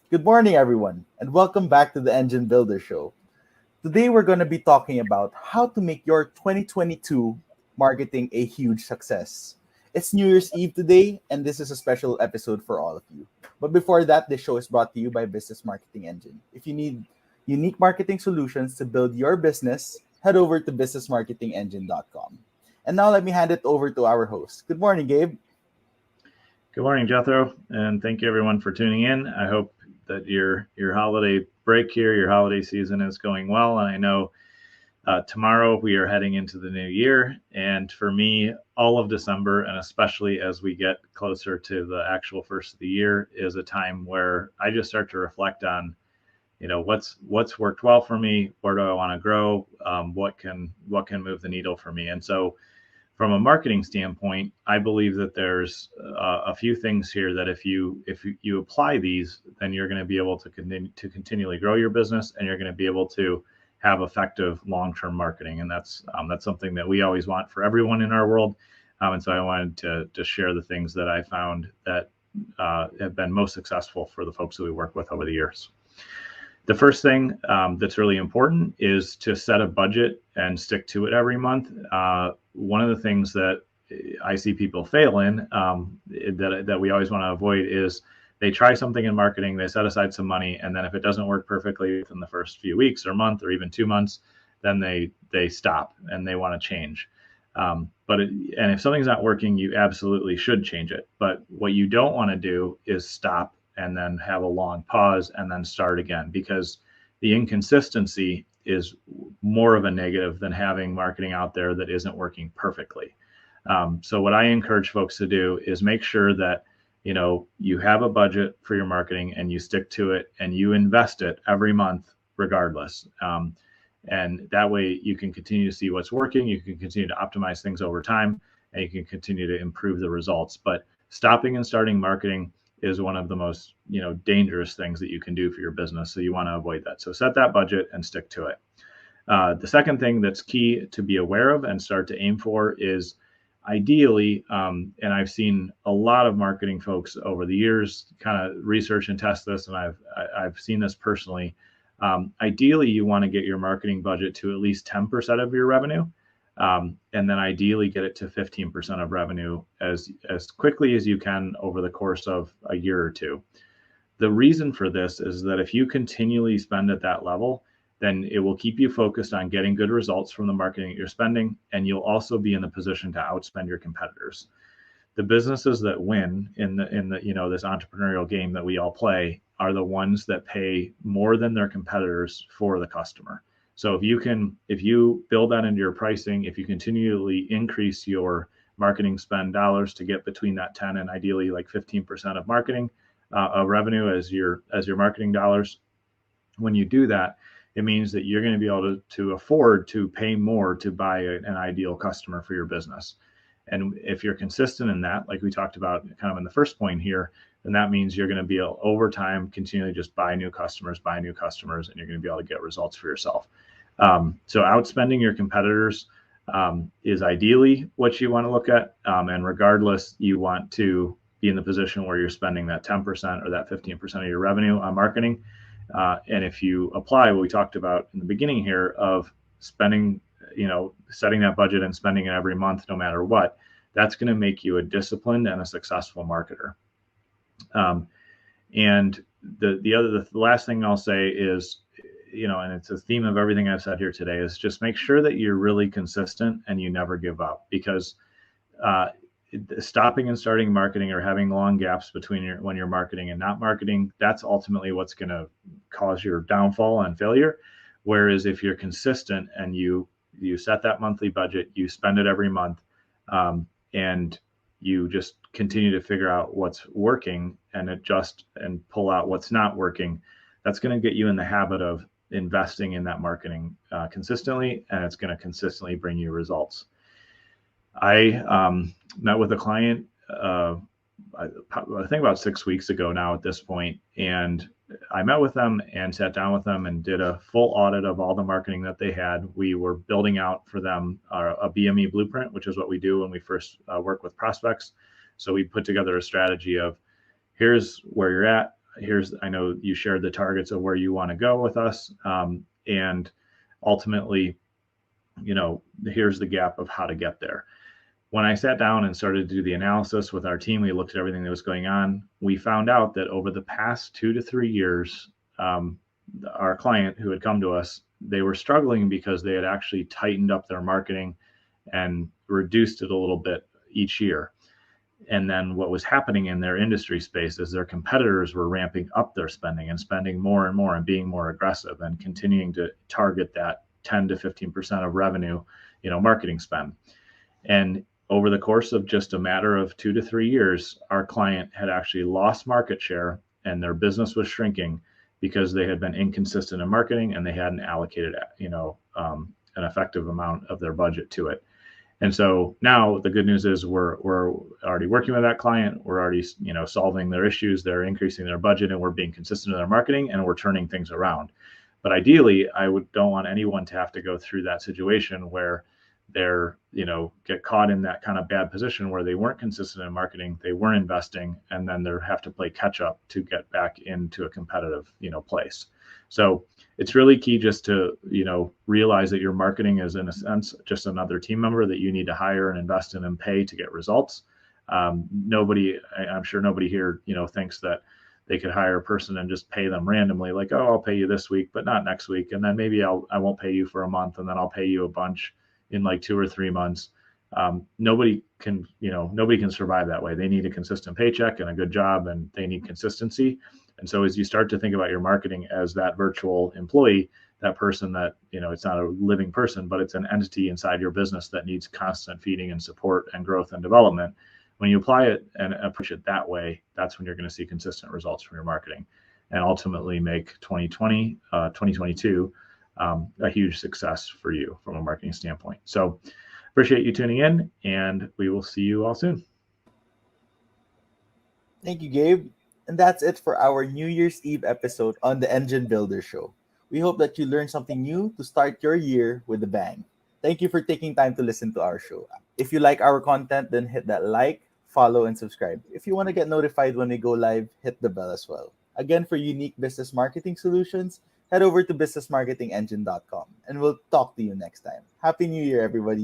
Good morning, everyone, and welcome back to the Engine Builder Show. Today, we're going to be talking about how to make your 2022 marketing a huge success. It's New Year's Eve today, and this is a special episode for all of you. But before that, this show is brought to you by Business Marketing Engine. If you need unique marketing solutions to build your business, head over to businessmarketingengine.com. And now, let me hand it over to our host. Good morning, Gabe. Good morning, Jethro, and thank you everyone for tuning in. I hope that your holiday break here, your holiday season is going well. And I know tomorrow we are heading into the new year, and for me, all of December, and especially as we get closer to the actual first of the year, is a time where I just start to reflect on, what's worked well for me, where do I want to grow, what can move the needle for me, and so from a marketing standpoint, I believe that there's a few things here that if you apply these, then you're going to be able to continually grow your business, and you're going to be able to have effective long-term marketing, and that's something that we always want for everyone in our world. And so I wanted to share the things that I found that have been most successful for the folks that we work with over the years. The first thing that's really important is to set a budget and stick to it every month. One of the things that I see people fail in, that we always want to avoid, is they try something in marketing, they set aside some money, and then if it doesn't work perfectly within the first few weeks or month or even 2 months, then they stop and they want to change. And if something's not working, you absolutely should change it. But what you don't want to do is stop and then have a long pause and then start again, because the inconsistency is more of a negative than having marketing out there that isn't working perfectly. So what I encourage folks to do is make sure that you have a budget for your marketing and you stick to it and you invest it every month regardless. And that way you can continue to see what's working, you can continue to optimize things over time, and you can continue to improve the results. But stopping and starting marketing is one of the most dangerous things that you can do for your business. So you want to avoid that. So set that budget and stick to it. The second thing that's key to be aware of and start to aim for is ideally, and I've seen a lot of marketing folks over the years kind of research and test this, and I've seen this personally. Ideally, you want to get your marketing budget to at least 10% of your revenue. And then ideally get it to 15% of revenue as quickly as you can over the course of a year or two. The reason for this is that if you continually spend at that level, then it will keep you focused on getting good results from the marketing that you're spending, and you'll also be in the position to outspend your competitors. The businesses that win in the this entrepreneurial game that we all play are the ones that pay more than their competitors for the customer. So if you build that into your pricing, if you continually increase your marketing spend dollars to get between that 10 and ideally like 15% of marketing of revenue as your marketing dollars, when you do that, it means that you're going to be able to afford to pay more to buy an ideal customer for your business. And if you're consistent in that, like we talked about kind of in the first point here, then that means you're going to be able over time continually just buy new customers, and you're going to be able to get results for yourself. So outspending your competitors is ideally what you want to look at. And regardless, you want to be in the position where you're spending that 10% or that 15% of your revenue on marketing. And if you apply what we talked about in the beginning here of spending, setting that budget and spending it every month, no matter what, that's going to make you a disciplined and a successful marketer. And the last thing I'll say is, and it's a theme of everything I've said here today, is just make sure that you're really consistent and you never give up, because stopping and starting marketing or having long gaps between when you're marketing and not marketing, that's ultimately what's going to cause your downfall and failure. Whereas if you're consistent and you set that monthly budget, you spend it every month, and you just continue to figure out what's working and adjust and pull out what's not working, that's going to get you in the habit of investing in that marketing consistently, and it's going to consistently bring you results. I met with a client, I think about 6 weeks ago now at this point, and I met with them and sat down with them and did a full audit of all the marketing that they had. We were building out for them a BME blueprint, which is what we do when we first work with prospects. So we put together a strategy of, here's where you're at, I know you shared the targets of where you want to go with us. And ultimately, here's the gap of how to get there. When I sat down and started to do the analysis with our team, we looked at everything that was going on. We found out that over the past 2 to 3 years, um, our client who had come to us, they were struggling because they had actually tightened up their marketing and reduced it a little bit each year. And then what was happening in their industry space is their competitors were ramping up their spending and spending more and more and being more aggressive and continuing to target that 10 to 15% of revenue, marketing spend. And over the course of just a matter of 2 to 3 years, our client had actually lost market share and their business was shrinking because they had been inconsistent in marketing and they hadn't allocated, an effective amount of their budget to it. And so now the good news is we're already working with that client. We're already, solving their issues. They're increasing their budget and we're being consistent in their marketing and we're turning things around. But ideally, don't want anyone to have to go through that situation where they're, get caught in that kind of bad position where they weren't consistent in marketing, they weren't investing, and then they have to play catch up to get back into a competitive, place. So it's really key just to, realize that your marketing is in a sense just another team member that you need to hire and invest in and pay to get results. I'm sure nobody here, thinks that they could hire a person and just pay them randomly, like, oh, I'll pay you this week, but not next week. And then maybe I won't pay you for a month and then I'll pay you a bunch in like 2 or 3 months. Nobody can survive that way. They need a consistent paycheck and a good job, and they need consistency. And so as you start to think about your marketing as that virtual employee, that person that, it's not a living person, but it's an entity inside your business that needs constant feeding and support and growth and development. When you apply it and approach it that way, that's when you're going to see consistent results from your marketing and ultimately make 2022 a huge success for you from a marketing standpoint. So appreciate you tuning in, and we will see you all soon. Thank you, Gabe. And that's it for our New Year's Eve episode on the Engine Builder Show. We hope that you learned something new to start your year with a bang. Thank you for taking time to listen to our show. If you like our content, then hit that like, follow, and subscribe. If you want to get notified when we go live, hit the bell as well. Again, for unique business marketing solutions, head over to businessmarketingengine.com and we'll talk to you next time. Happy New Year, everybody.